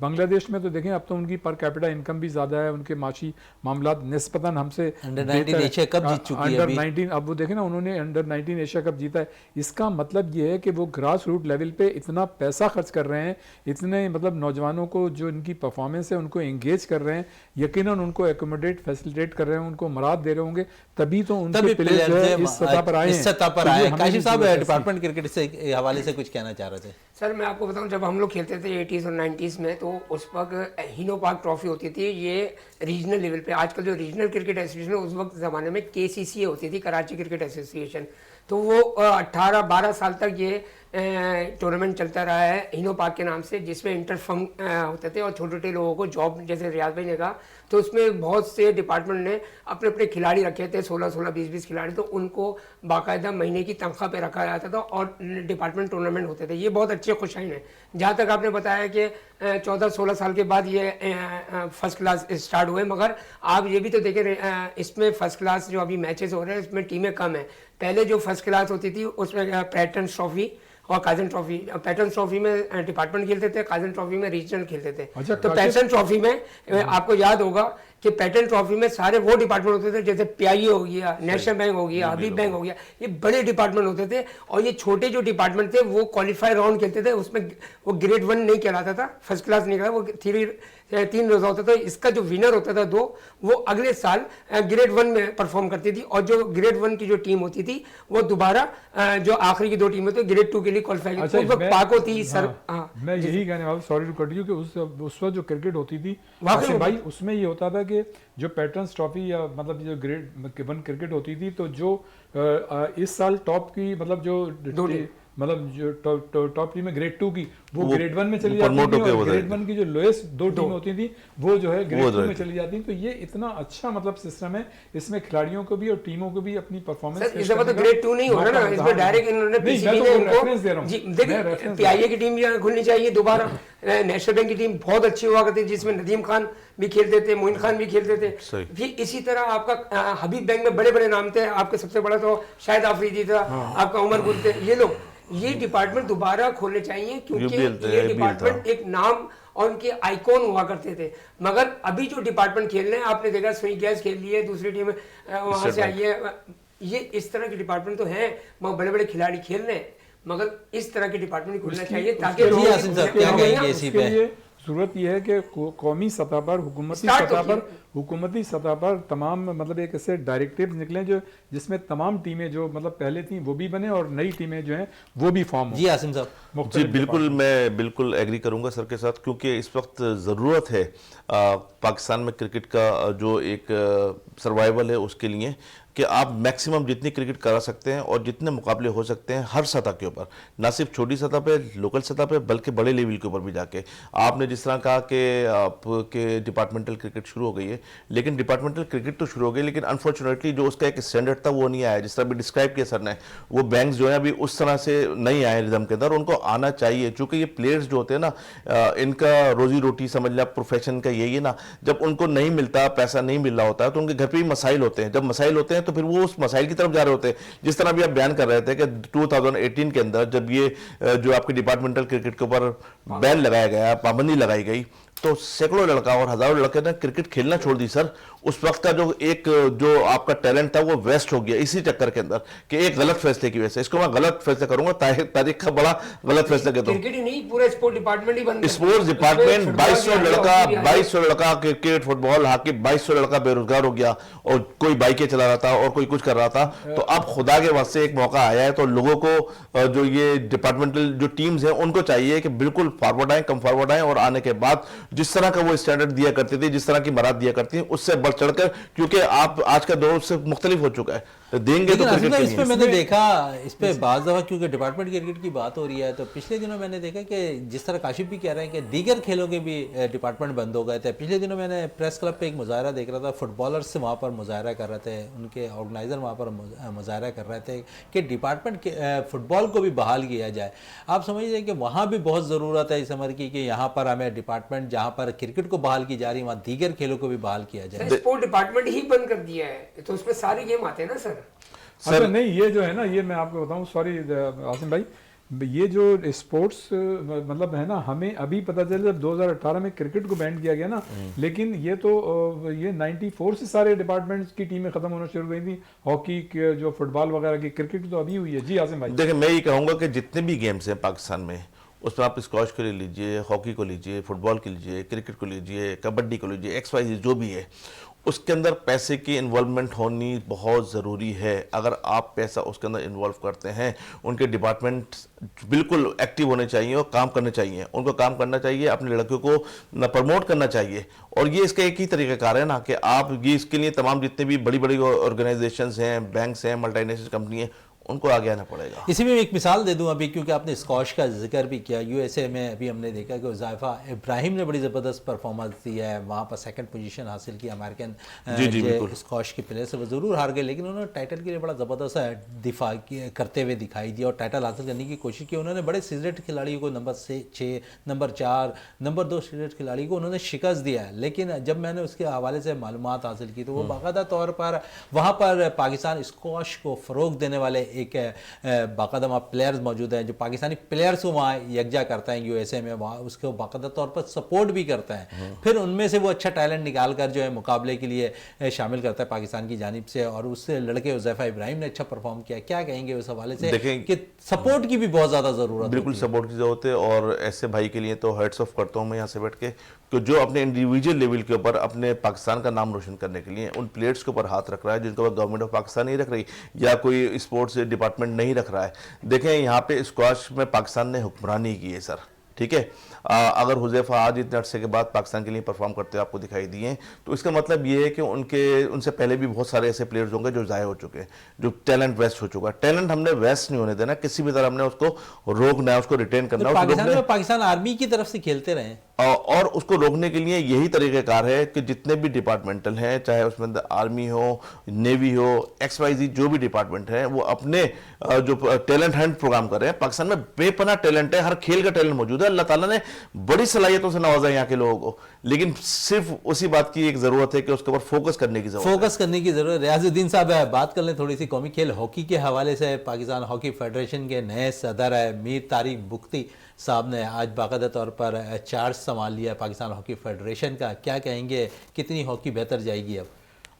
बांग्लादेश में तो देखें अब तो उनकी पर कैपिटा इनकम भी ज़्यादा है, उनके माशी मामला निस्बतन हमसे अंडर 19 एशिया कप जीत चुकी है। अंडर 19 अब वो देखें ना, उन्होंने अंडर 19 एशिया कप जीता है। इसका मतलब ये है कि वो ग्रास रूट लेवल पे इतना पैसा खर्च कर रहे हैं, इतने मतलब नौजवानों को जो इनकी परफॉर्मेंस है उनको एंगेज कर रहे हैं, यकीनन उनको एकोमोडेट फैसिलिटेट कर रहे हैं, उनको मराद दे रहे होंगे, तभी तो उनके प्लेयर्स जो है इस सतह पर आए हैं। काशिफ साहब डिपार्टमेंट क्रिकेट से हवाले से कुछ कहना चाह रहे थे? सर मैं आपको बताऊं, जब हम लोग खेलते थे 80s और 90s में, तो उस वक्त हीनो पार्क ट्रॉफी होती थी, ये रीजनल लेवल पे। आजकल जो रीजनल क्रिकेट एसोसिएशन, उस वक्त ज़माने में KCCA होती थी, कराची क्रिकेट एसोसिएशन। तो वो 18-12 साल तक ये टूर्नामेंट चलता रहा है हीनो पार्क के नाम से, जिसमें इंटरफर्म होते थे और छोटे छोटे लोगों को जॉब, जैसे रियाज भाई ने कहा, तो उसमें बहुत से डिपार्टमेंट ने अपने अपने खिलाड़ी रखे थे, 16-16, 20-20 खिलाड़ी। तो उनको बाकायदा महीने की तनख्वाह पे रखा जाता था और डिपार्टमेंट टूर्नामेंट होते थे। ये बहुत अच्छे खुशाइन है। जहाँ तक आपने बताया कि 14-16 साल के बाद ये फर्स्ट क्लास स्टार्ट हुए, मगर आप ये भी तो देखें इसमें फर्स्ट क्लास जो अभी मैचेस हो रहे हैं इसमें टीमें कम है। पहले जो फर्स्ट क्लास होती थी उसमें पैटर्न ट्रॉफी और काजन ट्रॉफी, पैटर्न ट्रॉफी में डिपार्टमेंट खेलते थे, काजन ट्रॉफी में रीजनल खेलते थे। तो पैटर्न ट्रॉफी में आपको याद होगा कि पैटर्न ट्रॉफी में सारे वो डिपार्टमेंट होते थे, जैसे पीआईए हो गया, नेशनल बैंक हो गया, हबीब बैंक हो गया, ये बड़े डिपार्टमेंट होते थे। और ये छोटे जो डिपार्टमेंट थे वो क्वालिफाई राउंड खेलते थे, उसमें वो ग्रेड 1 नहीं कहलाता था, फर्स्ट क्लास नहीं कहलाता, वो 3 रोजा होता था। इसका जो विनर होता था 2, वो अगले साल ग्रेड 1 में परफॉर्म करती थी, और जो ग्रेड 1 की जो टीम होती थी वो दोबारा जो आखिरी की 2 टीमें तो ग्रेड 2 के लिए क्वालिफाई अच्छा, करती थी। पाको थी सर। हाँ, मैं यही कहने वाला, सॉरी टू कट यू, कि उस वक्त जो क्रिकेट होती थी वाकई आसिम भाई, उसमें ये होता था कि जो पैटर्न्स ट्रॉफी या मतलब जो ग्रेड 1 क्रिकेट होती थी, तो जो इस साल टॉप की मतलब जो टॉप टीम है ग्रेड 2 की, वो ग्रेड 1 में चली जाती थी, और ग्रेड 1 की जो लोएस्ट 2 टीम होती थी वो जो है ग्रेड 2 में चली जाती थी। तो ये इतना अच्छा मतलब सिस्टम है, इसमें खिलाड़ियों को भी और टीमों को भी अपनी परफॉर्मेंस, इस दफा तो ग्रेड 2 नहीं हो रहा ना, इसमें डायरेक्ट इन्होंने पीसीबी ने उनको, जी देखिए पीआईए की टीम भी खुलनी चाहिए दोबारा। नेशनल बैंक की टीम बहुत अच्छी हुआ करती थी, जिसमें नदीम खान भी खेलते थे, मोइन खान भी खेलते थे। फिर इसी तरह आपका हबीब बैंक में बड़े बड़े नाम थे, आपके सबसे बड़ा तो शायद आफरीदी था, आपका उमर गुल थे। ये लोग, ये डिपार्टमेंट दोबारा खोलने चाहिए, क्योंकि ये डिपार्टमेंट एक नाम और उनके आइकॉन हुआ करते थे। मगर अभी जो डिपार्टमेंट खेल रहे हैं, आपने देखा सुई गैस खेल ली है, दूसरी टीम वहां से आई है, ये इस तरह के डिपार्टमेंट तो हैं, मगर बड़े बड़े खिलाड़ी खेल रहे हैं, मगर इस तरह के डिपार्टमेंट खुलना चाहिए ताकि जरूरत यह है कि कौमी सतह पर, हुकूमती सतह पर तमाम मतलब एक ऐसे डायरेक्टिव निकले जो जिसमें तमाम टीमें जो मतलब पहले थी वो भी बने और नई टीमें जो हैं वो भी फॉर्म हो। जी आसिम साहब। जी बिल्कुल, मैं बिल्कुल एग्री करूंगा सर के साथ, क्योंकि इस वक्त ज़रूरत है पाकिस्तान में क्रिकेट का जो एक सर्वाइवल है उसके लिए, कि आप मैक्सिमम जितनी क्रिकेट करा सकते हैं और जितने मुकाबले हो सकते हैं हर सतह के ऊपर, ना सिर्फ छोटी सतह पे, लोकल सतह पे, बल्कि बड़े लेवल के ऊपर भी जाके। आपने जिस तरह कहा कि आपके डिपार्टमेंटल क्रिकेट शुरू हो गई है, लेकिन डिपार्टमेंटल क्रिकेट तो शुरू हो गई, लेकिन अनफॉर्चुनेटली जो उसका एक स्टैंडर्ड था वो नहीं आया, जिस तरह भी डिस्क्राइब किया सर ने। वो बैंक्स जो है अभी उस तरह से नहीं आए रिदम के अंदर, उनको आना चाहिए, चूँकि ये प्लेयर्स जो होते हैं ना, इनका रोजी रोटी समझ लिया, प्रोफेशन का यही है ना, जब उनको नहीं मिलता, पैसा नहीं मिल रहा होता है, तो उनके घर पर भी मसाइल होते हैं। जब मसाइल होते हैं तो फिर वो उस मसाइल की तरफ जा रहे होते हैं। जिस तरह भी आप बयान कर रहे थे कि 2018 के अंदर जब ये जो आपके डिपार्टमेंटल क्रिकेट के ऊपर बैन लगाया गया, पाबंदी लगाई गई, तो सैकड़ों लड़का और हजारों लड़के ने क्रिकेट खेलना छोड़ दी सर। उस वक्त का जो आपका टैलेंट था वो वेस्ट हो गया इसी चक्कर के अंदर, कि एक गलत फैसले की वजह से। इसको मैं गलत फैसला करूंगा, तारीख का बड़ा गलत फैसला कहता हूं। क्रिकेट ही नहीं, पूरा स्पोर्ट डिपार्टमेंट ही बंद, स्पोर्ट्स डिपार्टमेंट 2200 लड़का क्रिकेट, फुटबॉल, हॉकी, 2200 लड़का बेरोजगार हो गया, और कोई बाइकें चला रहा था और कोई कुछ कर रहा था। तो अब खुदा के वास्ते एक मौका आया है, तो लोगों को जो ये डिपार्टमेंटल जो टीम्स हैं उनको चाहिए कि बिल्कुल फॉरवर्ड आए, कम फॉरवर्ड आए, और आने के बाद जिस तरह का वो स्टैंडर्ड दिया करते थे, जिस तरह की मराद दिया करती है, उससे बढ़ चढ़कर, क्योंकि आप आज का दौर से मुख्तलिफ हो चुका है, तो देंगे तो क्रिकेट इस पे मैंने देखा, इस पे बाज़ दफ़ा क्योंकि डिपार्टमेंट क्रिकेट की बात हो रही है, तो पिछले दिनों मैंने देखा कि जिस तरह काशिफ भी कह रहे हैं कि दीगर खेलों के भी डिपार्टमेंट बंद हो गए थे। पिछले दिनों मैंने प्रेस क्लब पे एक मुजाहरा देख रहा था, फुटबॉलर्स वहाँ पर मुजाहरा कर रहे थे, उनके ऑर्गेनाइज़र वहाँ पर मुजाहरा कर रहे थे कि डिपार्टमेंट फुटबॉल को भी बहाल किया जाए। आप समझिए कि वहाँ भी बहुत ज़रूरत है इस अमर की, कि यहाँ पर हमें डिपार्टमेंट जहाँ पर क्रिकेट को बहाल की जा रही है, वहाँ दीगर खेलों को भी बहाल किया जाए। स्पोर्ट डिपार्टमेंट ही बंद कर दिया है, तो उसमें सारे गेम आते हैं ना सर। अच्छा नहीं, ये जो है ना, ये मैं आपको बताऊं, सॉरी आसिम भाई, ये जो स्पोर्ट्स मतलब है ना, हमें अभी पता चला जब 2018 में क्रिकेट को बैन किया गया ना, लेकिन ये तो ये 94 से सारे डिपार्टमेंट्स की टीमें खत्म होना शुरू हो गई थी, हॉकी के, जो फुटबॉल वगैरह की, क्रिकेट तो अभी हुई है। जी आसिम भाई। देखिए, मैं ये कहूँगा कि जितने भी गेम्स हैं पाकिस्तान में, उसमें आप स्क्वॉश को ले लीजिए, हॉकी को लीजिए, फुटबॉल को लीजिए, क्रिकेट को लीजिए, कबड्डी को लीजिए, XYZ जो भी है, उसके अंदर पैसे की इन्वॉल्वमेंट होनी बहुत ज़रूरी है। अगर आप पैसा उसके अंदर इन्वॉल्व करते हैं, उनके डिपार्टमेंट बिल्कुल एक्टिव होने चाहिए और काम करने चाहिए, उनको काम करना चाहिए, अपने लड़कियों को प्रमोट करना चाहिए। और ये इसका एक ही तरीक़ाकार है ना, कि आप ये इसके लिए तमाम जितने भी बड़ी बड़ी ऑर्गेनाइजेशंस हैं, बैंक्स हैं, मल्टीनेशनल कंपनी है, उनको आगे आना पड़ेगा। इसी में एक मिसाल दे दूं अभी, क्योंकि आपने स्कॉश का जिक्र भी किया, USA में अभी हमने देखा कि ज़ाइफा इब्राहिम ने बड़ी ज़बरदस्त परफॉर्मेंस दी है, वहाँ पर सेकंड पोजीशन हासिल की अमेरिकन स्कॉश के प्लेयर से। वो ज़रूर हार गए, लेकिन उन्होंने टाइटल के लिए बड़ा ज़बरदस्त दिफा करते हुए दिखाई दिया और टाइटल हासिल करने की कोशिश की। उन्होंने बड़े सीजरेट खिलाड़ियों को नंबर 6, नंबर 4, नंबर 2 सीजरेट खिलाड़ी को उन्होंने शिकस्त दिया है। लेकिन जब मैंने उसके हवाले से मालूमात हासिल की, तो वो बाकायदा तौर पर वहाँ पर पाकिस्तान स्कॉश को फ़रोग देने वाले एक बाकायदा प्लेयर्स मौजूद हैं जो पाकिस्तानी प्लेयर्स को वहाँ यकजा करता है यूएसए में, वहाँ उसको बाकायदा तौर पर सपोर्ट भी करता है, फिर उनमें से वो अच्छा टैलेंट निकाल कर जो है मुकाबले के लिए शामिल करता है पाकिस्तान की जानिब से। और उस लड़के हुज़ैफा इब्राहिम ने अच्छा परफॉर्म किया। क्या कहेंगे उस हवाले से कि सपोर्ट की भी बहुत ज़्यादा ज़रूरत है? बिल्कुल सपोर्ट की ज़रूरत है, और ऐसे भाई के लिए तो हेड्स ऑफ करता हूँ मैं यहाँ से बैठ के, कि जो अपने इंडिविजुअल लेवल के ऊपर अपने पाकिस्तान का नाम रोशन करने के लिए उन प्लेयर्स के ऊपर हाथ रख रहा है जिनके ऊपर गवर्नमेंट ऑफ पाकिस्तान नहीं रख रही या कोई स्पोर्ट्स डिपार्टमेंट नहीं रख रहा है। देखें यहाँ पे स्क्वाश में पाकिस्तान ने हुक्मरानी की है सर, ठीक है। अगर हुज़ैफा आज इतने अरसे के बाद पाकिस्तान के लिए परफॉर्म करते हुए आपको दिखाई दिए, तो इसका मतलब ये है कि उनसे पहले भी बहुत सारे ऐसे प्लेयर्स होंगे जो ज़ाया हो चुके हैं, जो टैलेंट वेस्ट हो चुका है। टैलेंट हमने वेस्ट नहीं होने देना, किसी भी तरह हमने उसको रोकना है, उसको रिटेन करना है। पाकिस्तान आर्मी की तरफ से खेलते रहे, और उसको रोकने के लिए यही तरीक़ेकार है कि जितने भी डिपार्टमेंटल हैं, चाहे उसमें आर्मी हो, नेवी हो, XYZ जो भी डिपार्टमेंट है, वो अपने जो टैलेंट हंट प्रोग्राम कर रहे हैं। पाकिस्तान में बेपनाह टैलेंट है, हर खेल का टैलेंट मौजूद है। अल्लाह ताला ने बड़ी सलाहियतों से नवाजा यहाँ के लोगों को, लेकिन सिर्फ उसी बात की एक ज़रूरत है कि उसके ऊपर फोकस करने की ज़रूरत है। रियाजुद्दीन साहब, बात कर लें थोड़ी सी कौमी खेल हॉकी के हवाले से। पाकिस्तान हॉकी फेडरेशन के नए सदर है मीर तारिक बुख्ती साहब ने आज बाकायदा तौर पर चार्ज संभाल लिया पाकिस्तान हॉकी फेडरेशन का। क्या कहेंगे, कितनी हॉकी बेहतर जाएगी अब?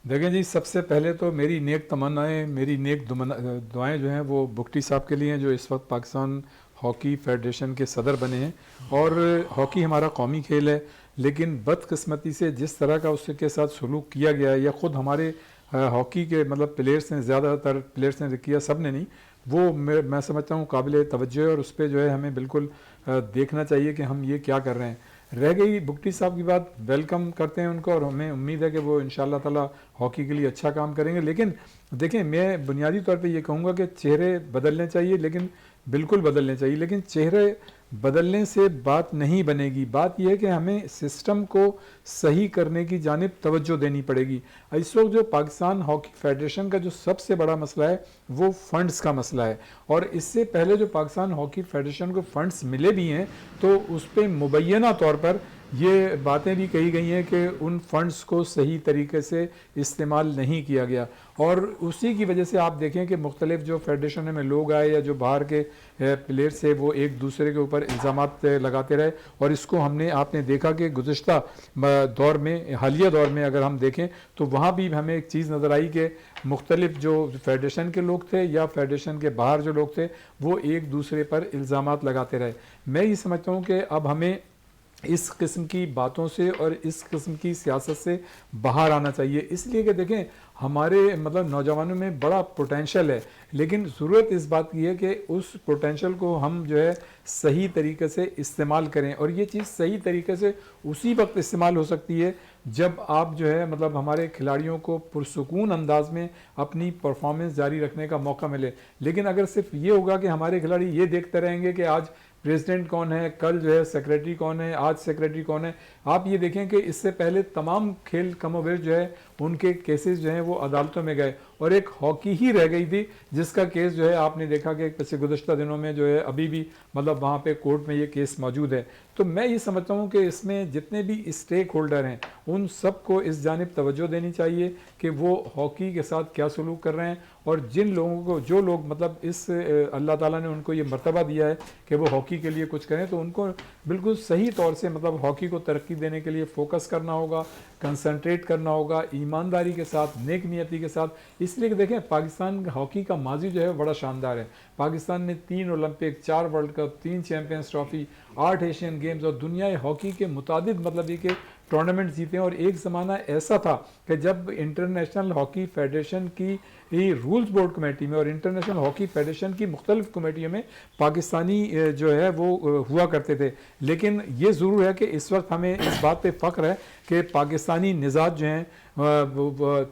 देखें जी, सबसे पहले तो मेरी नेक तमन्नाएं, मेरी नेक दुआएं जो हैं वो बुख्ती साहब के लिए हैं, जो इस वक्त पाकिस्तान हॉकी फेडरेशन के सदर बने हैं। और हॉकी हमारा कौमी खेल है, लेकिन बदकिस्मती से जिस तरह का उसके साथ सलूक किया गया है, या ख़ुद हमारे हॉकी के मतलब प्लेयर्स ने, ज़्यादातर प्लेयर्स ने किया, सब ने नहीं, वो मैं समझता हूँ काबिल तवज्जो है, और उस पर जो है हमें बिल्कुल देखना चाहिए कि हम ये क्या कर रहे हैं। रह गई बुख्ती साहब की बात, वेलकम करते हैं उनको, और हमें उम्मीद है कि वो इंशाअल्लाह ताला हॉकी के लिए अच्छा काम करेंगे। लेकिन देखें, मैं बुनियादी तौर पे ये कहूँगा कि चेहरे बदलने चाहिए, लेकिन बिल्कुल बदलने चाहिए, लेकिन चेहरे बदलने से बात नहीं बनेगी। बात यह है कि हमें सिस्टम को सही करने की जानिब तवज्जो देनी पड़ेगी। इस वक्त जो पाकिस्तान हॉकी फेडरेशन का जो सबसे बड़ा मसला है वो फंड्स का मसला है, और इससे पहले जो पाकिस्तान हॉकी फेडरेशन को फंड्स मिले भी हैं, तो उस पर मुबैना तौर पर ये बातें भी कही गई हैं कि उन फंड्स को सही तरीके से इस्तेमाल नहीं किया गया। और उसी की वजह से आप देखें कि मुख्तलिफ जो फेडरेशन में लोग आए या जो बाहर के प्लेयर्स थे, वो एक दूसरे के ऊपर इल्ज़ामात लगाते रहे। और इसको आपने देखा कि गुज़िश्ता दौर में, हालिया दौर में अगर हम देखें, तो वहाँ भी हमें एक चीज़ नज़र आई कि मुख्तलिफ जो फेडरेशन के लोग थे या फेडरेशन के बाहर जो लोग थे, वो एक दूसरे पर इल्ज़ामात लगाते रहे। मैं ये समझता हूँ कि अब हमें इस किस्म की बातों से और इस किस्म की सियासत से बाहर आना चाहिए। इसलिए कि देखें, हमारे मतलब नौजवानों में बड़ा पोटेंशल है, लेकिन ज़रूरत इस बात की है कि उस पोटेंशल को हम जो है सही तरीके से इस्तेमाल करें। और ये चीज़ सही तरीके से उसी वक्त इस्तेमाल हो सकती है जब आप जो है मतलब हमारे खिलाड़ियों को पुरसुकून अंदाज में अपनी परफॉर्मेंस जारी रखने का मौका मिले। लेकिन अगर सिर्फ ये होगा कि हमारे खिलाड़ी ये देखते रहेंगे कि आज प्रेसिडेंट कौन है, कल जो है सेक्रेटरी कौन है, आज सेक्रेटरी कौन है, आप ये देखें कि इससे पहले तमाम खेल कमोबेश जो है उनके केसेस जो हैं वो अदालतों में गए, और एक हॉकी ही रह गई थी जिसका केस जो है आपने देखा कि पिछले गुज़श्ता दिनों में जो है अभी भी मतलब वहाँ पे कोर्ट में ये केस मौजूद है। तो मैं ये समझता हूँ कि इसमें जितने भी स्टेक होल्डर हैं उन सब को इस जानिब तवज्जो देनी चाहिए कि वो हॉकी के साथ क्या सलूक कर रहे हैं, और जिन लोगों को, जो लोग मतलब इस अल्लाह ताला ने उनको ये मर्तबा दिया है कि वो हॉकी के लिए कुछ करें, तो उनको बिल्कुल सही तौर से मतलब हॉकी को तरक्की देने के लिए फोकस करना होगा, कंसंट्रेट करना होगा, ईमानदारी के साथ, नेक नियति के साथ। इसलिए कि देखें, पाकिस्तान हॉकी का माजी जो है बड़ा शानदार है। पाकिस्तान ने 3 Olympic, 4 world cup, 3 champions trophy, 8 Asian games और दुनिया हॉकी के मुतादिद मतलब ये कि टूर्नामेंट जीते हैं। और एक ज़माना ऐसा था कि जब इंटरनेशनल हॉकी फेडरेशन की रूल्स बोर्ड कमेटी में और इंटरनेशनल हॉकी फेडरेशन की मुख्तलिफ कमेटियों में पाकिस्तानी जो है वो हुआ करते थे। लेकिन ये ज़रूर है कि इस वक्त हमें इस बात पे फ़ख्र है कि पाकिस्तानी निज़ाद जो हैं,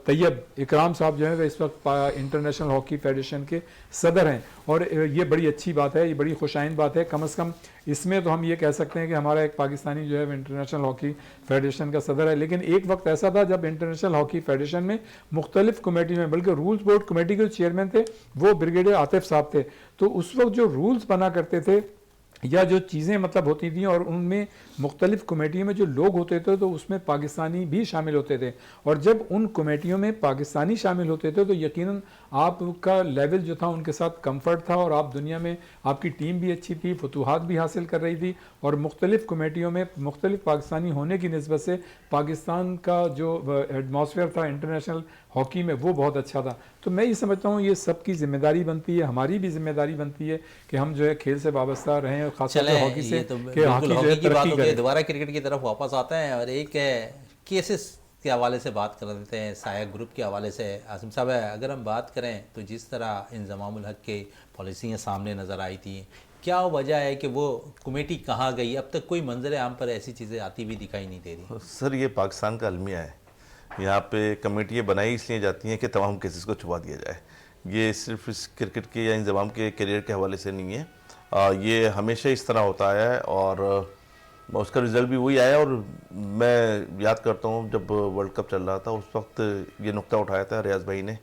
तैयब इकराम साहब जो हैं वो इस वक्त इंटरनेशनल हॉकी फेडरेशन के सदर हैं, और ये बड़ी अच्छी बात है, ये बड़ी खुशाइन बात है। कम से कम इसमें तो हम ये कह सकते हैं कि हमारा एक पाकिस्तानी जो है इंटरनेशनल हॉकी फेडरेशन का सदर है। लेकिन एक वक्त ऐसा था जब इंटरनेशनल हॉकी फेडरेशन में मुख्तलिफ कमेटी में, बल्कि रूल्स बोर्ड कमेटी के जो चेयरमैन थे वो ब्रिगेडियर आतिफ साहब थे। तो उस वक्त जो रूल्स बना करते थे या जो चीज़ें मतलब होती थी, और उनमें मुख्तलिफ़ कमेटियों में जो लोग होते थे तो उसमें पाकिस्तानी भी शामिल होते थे, और जब उन कमेटियों में पाकिस्तानी शामिल होते थे तो यकीनन आपका लेवल जो था उनके साथ कंफर्ट था, और आप दुनिया में आपकी टीम भी अच्छी थी, फतूहात भी हासिल कर रही थी, और मुख्तलिफ़ कमेटियों में मुख्तलिफ़ पाकिस्तानी होने की निस्बत से पाकिस्तान का जो एटमॉस्फेयर था इंटरनेशनल हॉकी में वो बहुत अच्छा था। तो मैं ये समझता हूँ ये सबकी जिम्मेदारी बनती है, हमारी भी जिम्मेदारी बनती है कि हम जो है खेल से वाबस्ता रहें, और खासतौर चले पर हॉकी से, ये तो कि बिल्कुल हॉकी जो है हॉकी की बात तरक्की होती है, करे। दोबारा क्रिकेट की तरफ वापस आते हैं और एक केसेस के हवाले से बात कर देते हैं, साया ग्रुप के हवाले से। आसिम साहब, अगर हम बात करें तो जिस तरह इंज़मामुल हक के पॉलिसियाँ सामने नज़र आई थी, क्या वजह है कि वो कमेटी कहाँ गई? अब तक कोई मंजर आम पर ऐसी चीज़ें आती भी दिखाई नहीं दे रही। सर ये पाकिस्तान का अलमिया है, यहाँ पे कमेटियाँ बनाई इसलिए जाती हैं कि तमाम केसेस को छुपा दिया जाए। ये सिर्फ इस क्रिकेट के या इंज़माम के करियर के हवाले से नहीं है, ये हमेशा इस तरह होता आया है और उसका रिज़ल्ट भी वही आया। और मैं याद करता हूँ जब वर्ल्ड कप चल रहा था उस वक्त ये नुक्ता उठाया था रियाज भाई ने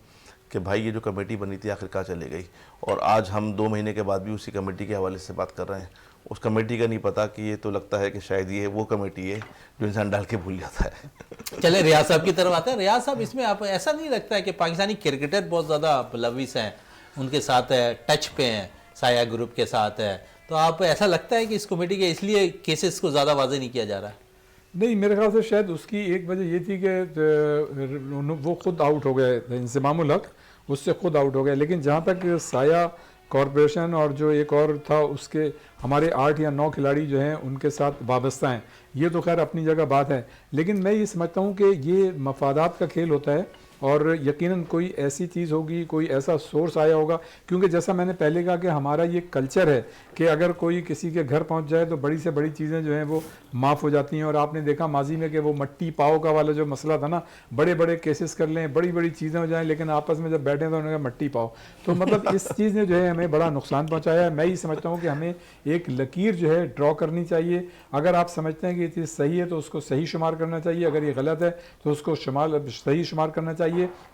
कि भाई ये जो कमेटी बनी थी आखिर कहाँ चली गई, और आज हम 2 महीने के बाद भी उसी कमेटी के हवाले से बात कर रहे हैं। उस कमेटी का नहीं पता कि ये तो लगता है कि शायद ये वो कमेटी है जो इंसान डाल के भूल जाता है। चले रियाज साहब की तरफ आते हैं। रियाज साहब, इसमें आप ऐसा नहीं लगता है कि पाकिस्तानी क्रिकेटर बहुत ज़्यादा लविस हैं, उनके साथ टच पे हैं, साया ग्रुप के साथ है, तो आप ऐसा लगता है कि इस कमेटी के इसलिए केसेस को ज़्यादा वाज़ेह नहीं किया जा रहा है? नहीं, मेरे ख्याल से शायद उसकी एक वजह ये थी कि वो खुद आउट हो गए, इंज़मामुल हक उससे खुद आउट हो गए। लेकिन जहाँ तक साया कॉरपोरेशन और जो एक और था उसके हमारे 8 या 9 खिलाड़ी जो हैं उनके साथ वाबस्ता हैं, ये तो खैर अपनी जगह बात है। लेकिन मैं ये समझता हूँ कि ये मफादात का खेल होता है, और यकीनन कोई ऐसी चीज़ होगी, कोई ऐसा सोर्स आया होगा, क्योंकि जैसा मैंने पहले कहा कि हमारा ये कल्चर है कि अगर कोई किसी के घर पहुंच जाए तो बड़ी से बड़ी चीज़ें जो हैं वो माफ़ हो जाती हैं। और आपने देखा माजी में कि वो मट्टी पाव का वाला जो मसला था ना, बड़े बड़े केसेस कर लें, बड़ी बड़ी चीज़ें हो जाएं, लेकिन आपस में जब बैठे तो उन्होंने कहा मट्टी पाव। तो मतलब इस चीज़ ने जो है हमें बड़ा नुकसान पहुँचाया है। मैं ये समझता हूँ कि हमें एक लकीर जो है ड्रॉ करनी चाहिए। अगर आप समझते हैं कि ये चीज़ सही है तो उसको सही शुमार करना चाहिए, अगर ये गलत है तो उसको सही शुमार करना चाहिए,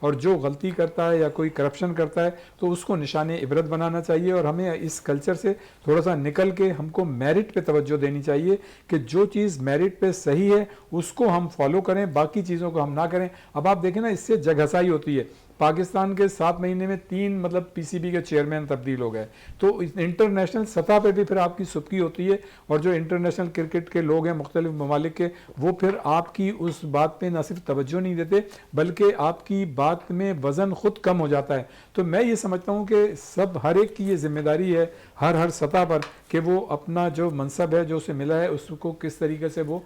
और जो गलती करता है या कोई करप्शन करता है तो उसको निशाने इबरत बनाना चाहिए। और हमें इस कल्चर से थोड़ा सा निकल के हमको मेरिट पे तवज्जो देनी चाहिए कि जो चीज़ मेरिट पे सही है उसको हम फॉलो करें, बाकी चीज़ों को हम ना करें। अब आप देखें ना, इससे जगहसाई होती है। पाकिस्तान के 7 महीने में 3 मतलब पीसीबी के चेयरमैन तब्दील हो गए, तो इंटरनेशनल सतह पे भी फिर आपकी सुबकी होती है, और जो इंटरनेशनल क्रिकेट के लोग हैं मुख्तलिफ ममालिक के, वो फिर आपकी उस बात पे ना सिर्फ तवज्जो नहीं देते बल्कि आपकी बात में वज़न खुद कम हो जाता है। तो मैं ये समझता हूँ कि सब हर एक की ये जिम्मेदारी है हर सतह पर कि वो अपना जो मनसब है जो उसे मिला है उसको किस तरीके से वो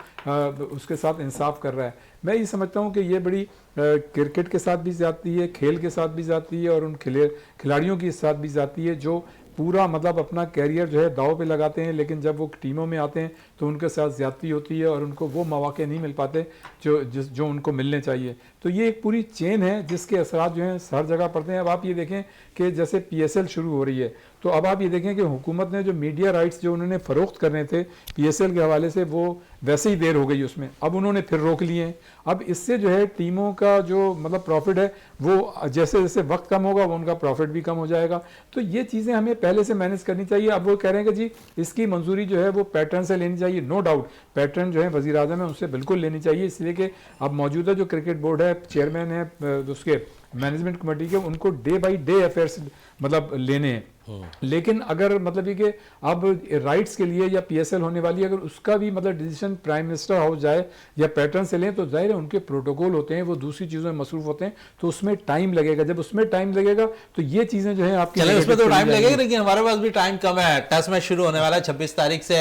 उसके साथ इंसाफ कर रहा है। मैं ये समझता हूँ कि ये बड़ी क्रिकेट के साथ भी जाती है, खेल के साथ भी जाती है, और उन खिलाड़ियों के साथ भी जाती है जो पूरा मतलब अपना कैरियर जो है दाव पे लगाते हैं, लेकिन जब वो टीमों में आते हैं तो उनके साथ ज़्यादती होती है और उनको वो मौके नहीं मिल पाते जो उनको मिलने चाहिए। तो ये एक पूरी चेन है जिसके असरात जो हैं हर जगह पड़ते हैं। अब आप ये देखें कि जैसे PSL शुरू हो रही है, तो अब आप ये देखें कि हुकूमत ने जो मीडिया राइट्स जो उन्होंने फ़रोख्त करने थे PSL के हवाले से, वो वैसे ही देर हो गई उसमें, अब उन्होंने फिर रोक लिए हैं। अब इससे जो है टीमों का जो मतलब प्रॉफिट है वो जैसे जैसे वक्त कम होगा वो उनका प्रॉफिट भी कम हो जाएगा। तो ये चीज़ें हमें पहले से मैनेज करनी चाहिए। अब वो कह रहे हैं कि जी इसकी मंजूरी जो है वो पैटर्न से लेनी चाहिए। नो डाउट पैटर्न जो है वज़ीर आज़म है उनसे बिल्कुल लेनी चाहिए, इसलिए कि अब मौजूदा जो क्रिकेट बोर्ड है, चेयरमैन है उसके मैनेजमेंट कमेटी के, उनको डे बाई डे अफेयर्स मतलब लेने हैं। लेकिन अगर मतलब ये कि अब राइट्स के लिए या PSL होने वाली है, अगर उसका भी मतलब डिसीजन प्राइम मिनिस्टर हाउस जाए या पैटर्न से लें तो जाहिर है उनके प्रोटोकॉल होते हैं, वो दूसरी चीज़ों में मसरूफ होते हैं, तो उसमें टाइम लगेगा। जब उसमें टाइम लगेगा तो ये चीज़ें जो है आपकी चले उसमें तो टाइम लगेगा, लेकिन हमारे पास भी टाइम कम है। टेस्ट मैच शुरू होने वाला है 26 तारीख से,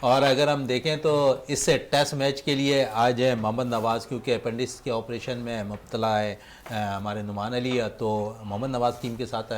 और अगर हम देखें तो इससे टेस्ट मैच के लिए आज है मोहम्मद नवाज़, क्योंकि अपेंडिक्स के ऑपरेशन में मुब्तला है हमारे नुमान अली, तो मोहम्मद नवाज़ टीम के साथ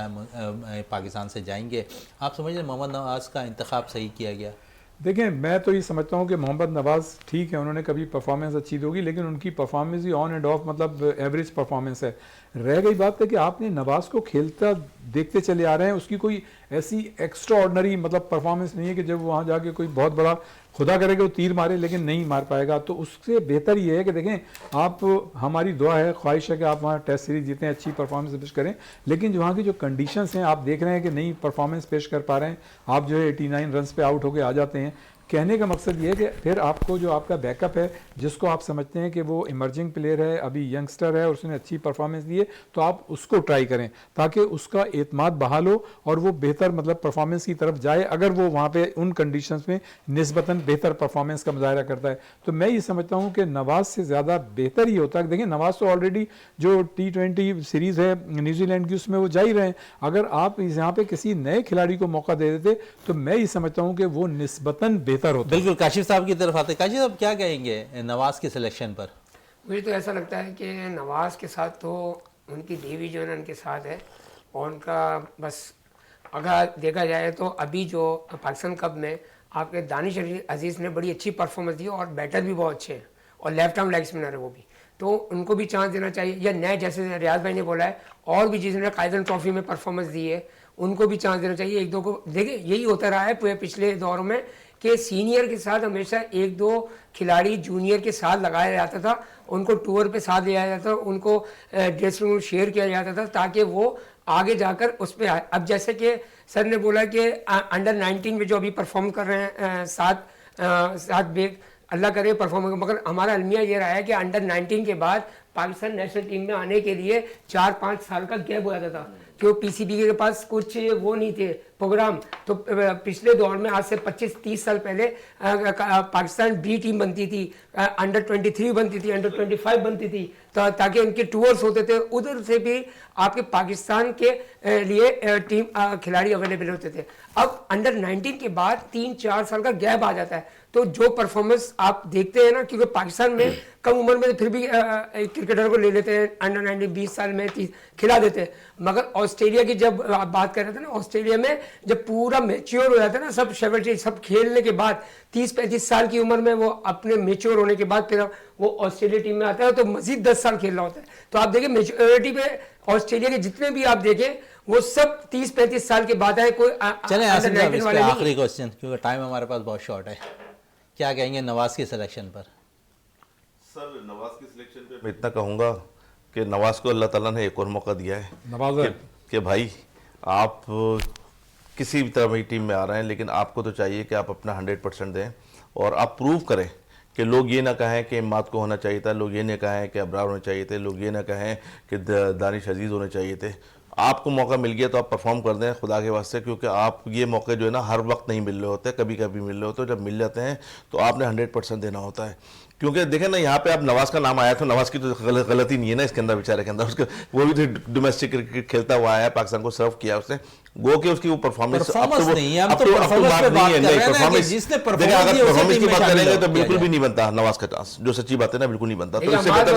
पाकिस्तान से जाएंगे। आप समझ रहे मोहम्मद नवाज़ का इंतखाब सही किया गया? देखें, मैं तो ये समझता हूँ कि मोहम्मद नवाज़ ठीक है, उन्होंने कभी परफॉर्मेंस अच्छी होगी, लेकिन उनकी performance he on end of मतलब एवरेज परफॉर्मेंस है। रह गई बात है कि आपने नवाज को खेलता देखते चले आ रहे हैं, उसकी कोई ऐसी एक्स्ट्रा ऑर्डनरी मतलब परफॉर्मेंस नहीं है कि जब वहाँ जाके कोई बहुत बड़ा खुदा करेगा वो तीर मारे लेकिन नहीं मार पाएगा। तो उससे बेहतर ये है कि देखें, आप, हमारी दुआ है, ख्वाहिश है कि आप वहाँ टेस्ट सीरीज जीतें, अच्छी परफॉर्मेंस पेश करें, लेकिन वहाँ की जो कंडीशंस हैं आप देख रहे हैं कि नहीं परफॉर्मेंस पेश कर पा रहे हैं, आप जो है 89 रन पे आउट होकर आ जाते हैं। कहने का मकसद ये है कि फिर आपको जो आपका बैकअप है, जिसको आप समझते हैं कि वो इमर्जिंग प्लेयर है, अभी यंगस्टर है और उसने अच्छी परफॉर्मेंस दी है, तो आप उसको ट्राई करें ताकि उसका एतमाद बहाल हो और वो बेहतर मतलब परफॉर्मेंस की तरफ जाए, अगर वो वहाँ पे उन कंडीशंस में निस्बतन बेहतर परफॉर्मेंस का मुजाहरा करता है। तो मैं ये समझता हूँ कि नवाज से ज़्यादा बेहतर ही होता है। देखिए नवाज तो ऑलरेडी जो T20 सीरीज़ है न्यूजीलैंड की उसमें वो जा ही रहे हैं, अगर आप यहाँ पे किसी नए खिलाड़ी को मौका दे देते तो मैं ये समझता हूँ कि वो निस्बतन बेहतर होता। बिल्कुल, काशिफ साहब की तरफ आते। काशिफ साहब क्या कहेंगे नवाज के सिलेक्शन पर? मुझे तो ऐसा लगता है कि नवाज के साथ तो उनकी बीवी जो है ना उनके साथ है, और उनका बस अगर देखा जाए तो अभी जो पाकिस्तान कप में आपके दानिश अजीज़ ने बड़ी अच्छी परफॉर्मेंस दी और बैटर भी बहुत अच्छे हैं और लेफ्ट आर्म लेग स्पिनर है वो भी, तो उनको भी चांस देना चाहिए। या नए जैसे रियाज भाई ने बोला है और भी जिन्होंने कायदन ट्रॉफी में परफॉर्मेंस दी है उनको भी चांस देना चाहिए। एक दो को देखिए यही होता रहा है पिछले दौर में कि सीनियर के साथ हमेशा एक दो खिलाड़ी जूनियर के साथ लगाया जाता था, उनको टूर पे साथ लिया जाता था, उनको ड्रेसिंग रूम शेयर किया जाता था ताकि वो आगे जाकर उस पर आए। अब जैसे कि सर ने बोला कि अंडर 19 में जो अभी परफॉर्म कर रहे हैं सात बेग, अल्लाह करे परफॉर्म, मगर हमारा अलमिया ये रहा है कि अंडर 19 के बाद पाकिस्तान नेशनल टीम में आने के लिए 4-5 साल का गैप हो जाता था क्यों पीसीबी के पास कुछ वो नहीं थे प्रोग्राम। तो पिछले दौर में आज से 25-30 साल पहले पाकिस्तान बी टीम बनती थी, अंडर 23 बनती थी, अंडर 25 बनती थी, ताकि उनके टूर्स होते थे, उधर से भी आपके पाकिस्तान के लिए टीम खिलाड़ी अवेलेबल होते थे। अब अंडर 19 के बाद 3-4 साल का गैप आ जाता है, तो जो परफॉर्मेंस आप देखते हैं ना, क्योंकि पाकिस्तान में कम उम्र में फिर भी क्रिकेटर को ले लेते हैं अंडर 19 20 साल में खिला देते हैं, मगर ऑस्ट्रेलिया की जब आप बात कर रहे थे ना, ऑस्ट्रेलिया में जब पूरा मैच्योर हो जाता है ना सब खेलने के बाद 30-35 साल की उम्र में वो अपने मैच्योर होने के बाद फिर वो ऑस्ट्रेलिया टीम में आता है तो मजीद 10 साल खेल रहा होता है। तो आप देखिए मैच्योरिटी पे ऑस्ट्रेलिया के जितने भी आप देखें वो सब 30-35 साल के बाद आए, कोई चले आखिरी क्वेश्चन क्योंकि टाइम हमारे पास बहुत शॉर्ट है, क्या कहेंगे नवाज के सिलेक्शन पर? सर नवाज के सिलेक्शन पे मैं इतना कहूँगा कि नवाज को अल्लाह ताला ने एक और मौका दिया है नवाज कि भाई आप किसी भी तरह की टीम में आ रहे हैं, लेकिन आपको तो चाहिए कि आप अपना 100% दें और आप प्रूव करें कि लोग ये ना कहें कि इमाद को होना चाहिए था, लोग ये ना कहें कि अब्रार होने चाहिए थे, लोग ये ना कहें कि दानिश अजीज़ होने चाहिए थे। आपको मौका मिल गया तो आप परफॉर्म कर दें खुदा के वास्ते, क्योंकि आप ये मौके जो है ना हर वक्त नहीं मिल रहे होते, कभी कभी मिल रहे होते हैं। जब मिल जाते हैं तो आपने 100% देना होता है, क्योंकि देखें ना यहाँ पे आप नवाज का नाम आया तो नवाज की तो गलती नहीं है ना इसके अंदर, बेचारे के अंदर उसके वो भी तो डोमेस्टिक क्रिकेट खेलता हुआ आया, पाकिस्तान को सर्व किया उसने, गो के उसकी वो परफॉर्मेंस नहीं है, हम तो परफॉर्मेंस पे बात कर रहे हैं कि जिसने परफॉर्मेंस की बात करेंगे तो बिल्कुल भी नहीं बनता नवाज का चांस, जो सच्ची बात है ना बिल्कुल नहीं बनता। तो इससे बेहतर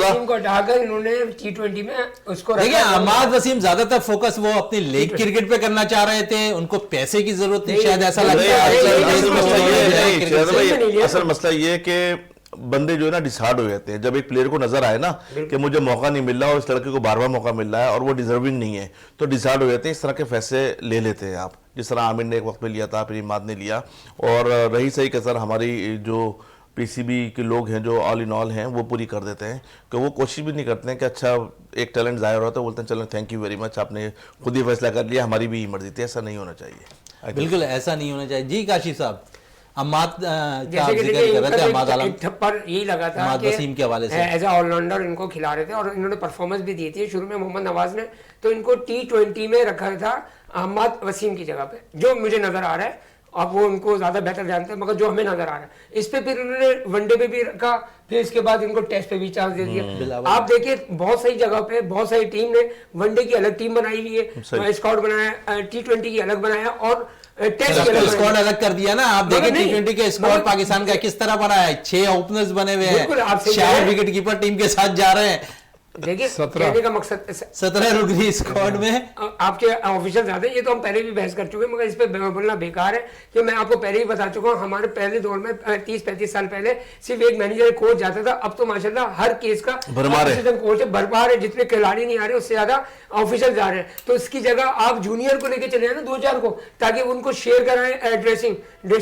था इन्होंने T20 में उसको देखिए अहमद वसीम ज्यादातर फोकस वो अपनी लीग क्रिकेट पे करना चाह रहे थे, उनको पैसे की जरूरत नहीं, शायद ऐसा लगता है। असल मसला ये कि बंदे जो है ना डिसाइड हो जाते हैं, जब एक प्लेयर को नजर आए ना कि मुझे मौका नहीं मिल रहा और इस लड़के को बार बार मौका मिल रहा है और वो डिजर्विंग नहीं है, तो डिसाइड हो जाते हैं, इस तरह के फैसले ले लेते हैं आप, जिस तरह आमिर ने एक वक्त में लिया था, फिर इमाद ने लिया। और रही सही कि सर हमारी जो पीसीबी के लोग हैं जो ऑल इन ऑल हैं वो पूरी कर देते हैं कि वो कोशिश भी नहीं करते हैं कि अच्छा एक टैलेंट ज़ाहिर होता है बोलते हैं चलो थैंक यू वेरी मच, आपने खुद ही फैसला कर लिया, हमारी भी मर्जी थी। ऐसा नहीं होना चाहिए, बिल्कुल ऐसा नहीं होना चाहिए। जी काशिफ साहब, अहमद का जिक्र कर रहे थे, अहमद आलम पर यही लगा था अहमद वसीम के हवाले से एज ए ऑलराउंडर इनको खिला रहे थे और इन्होंने परफॉर्मेंस भी दी थी शुरू में मोहम्मद नवाज ने, तो इनको T20 में रखा था अहमद वसीम की जगह पे, जो मुझे नजर आ रहा है, अब वो उनको ज्यादा बेहतर जानते हैं, मगर जो हमें नजर आ रहा है इस पे फिर उन्होंने वनडे पे भी रखा, फिर इसके बाद इनको टेस्ट पे भी चांस दे दिया। आप देखिए बहुत सही जगह पे बहुत सारी टीम ने वनडे की अलग टीम बनाई हुई है, स्क्वाड बनाया, T20 की अलग बनाया और टेस्ट स्क्वाड अलग कर दिया ना। आप देखिए T20 के स्क्वाड पाकिस्तान का किस तरह बना है, 6 ओपनर्स बने हुए हैं, 4 विकेट कीपर टीम के साथ जा रहे हैं। देखिए 17 कहने का मकसद 17 रुकनी स्क्वाड में। आपके ऑफिशियल ज्यादा ये तो हम पहले भी बहस कर चुके हैं, मगर इस पे बोलना बेकार है कि मैं आपको पहले ही बता चुका हूँ, हमारे पहले दौर में 30-35 साल पहले सिर्फ एक मैनेजर कोच जाता था। अब तो माशाल्लाह हर केस का भरमार है। कोच है, भरमार है। जितने खिलाड़ी नहीं आ रहे उससे ज्यादा ऑफिशियल जा रहे हैं। तो इसकी जगह आप जूनियर को लेके चले जाए ना 2-4 को, ताकि उनको शेयर कराएं, ड्रेसिंग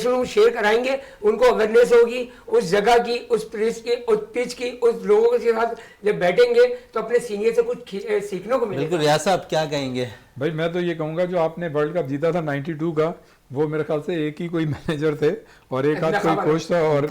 रूम शेयर कराएंगे, उनको अवेयरनेस होगी उस जगह की, उस पिच की, उस लोगों के साथ जब बैठेंगे तो अपने सीनियर से कुछ सीखने को मिलेगा। बिल्कुल, रियाज साहब क्या कहेंगे? भाई मैं तो ये कहूँगा जो आपने वर्ल्ड कप जीता था 92 का, वो मेरे ख्याल से एक ही कोई मैनेजर थे और एक आध कोई कोच था और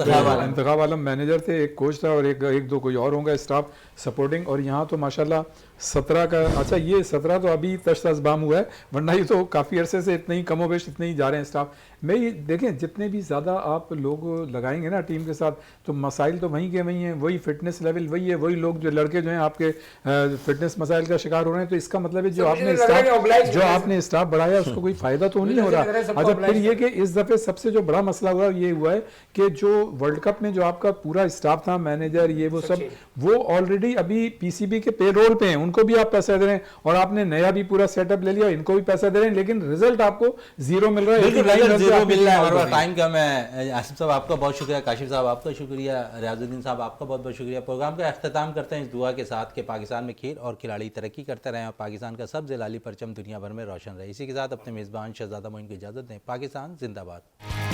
इंतखाब आलम मैनेजर थे, एक कोच था और एक दो कोई और होगा स्टाफ सपोर्टिंग। और यहाँ तो माशाल्लाह 17 का, अच्छा ये 17 तो अभी तशतशबाम हुआ है, वरना ये तो काफ़ी अरसे से इतने ही कमोबेश इतने ही जा रहे हैं स्टाफ में। ये देखें जितने भी ज़्यादा आप लोग लगाएंगे ना टीम के साथ, तो मसाइल तो वहीं के वहीं हैं, वही फिटनेस लेवल वही है, वही लोग जो लड़के जो हैं आपके फिटनेस मसाइल का शिकार हो रहे हैं। तो इसका मतलब है जो आपने स्टाफ बढ़ाया उसको कोई फायदा तो नहीं हो रहा। अच्छा फिर ये कि इस दफे सबसे जो बड़ा मसला हुआ ये हुआ है कि जो वर्ल्ड कप में जो आपका पूरा स्टाफ था, मैनेजर ये वो सब, वो ऑलरेडी अभी पीसीबी के पेरोल पे हैं, उनको भी आप पैसा दे रहे हैं और आपने नया भी पूरा सेटअप ले लिया, इनको भी पैसा दे रहे हैं, लेकिन रिजल्ट आपको जीरो मिल रहा है। जीरो मिल रहा है। हमारा टाइम कम है। आसिफ साहब आपका बहुत शुक्रिया, काशिफ साहब आपका शुक्रिया, रियाजुद्दीन साहब आपका बहुत बहुत शुक्रिया। प्रोग्राम का अख्ताम करते हैं इस दुआ के साथ कि पाकिस्तान में खेल और खिलाड़ी तरक्की करते रहें और पाकिस्तान का सब जलाली परचम दुनिया भर में रोशन रहे। इसी के साथ अपने मेज़बान शहजादा मोइन को इजाज़त दें। पाकिस्तान जिंदाबाद।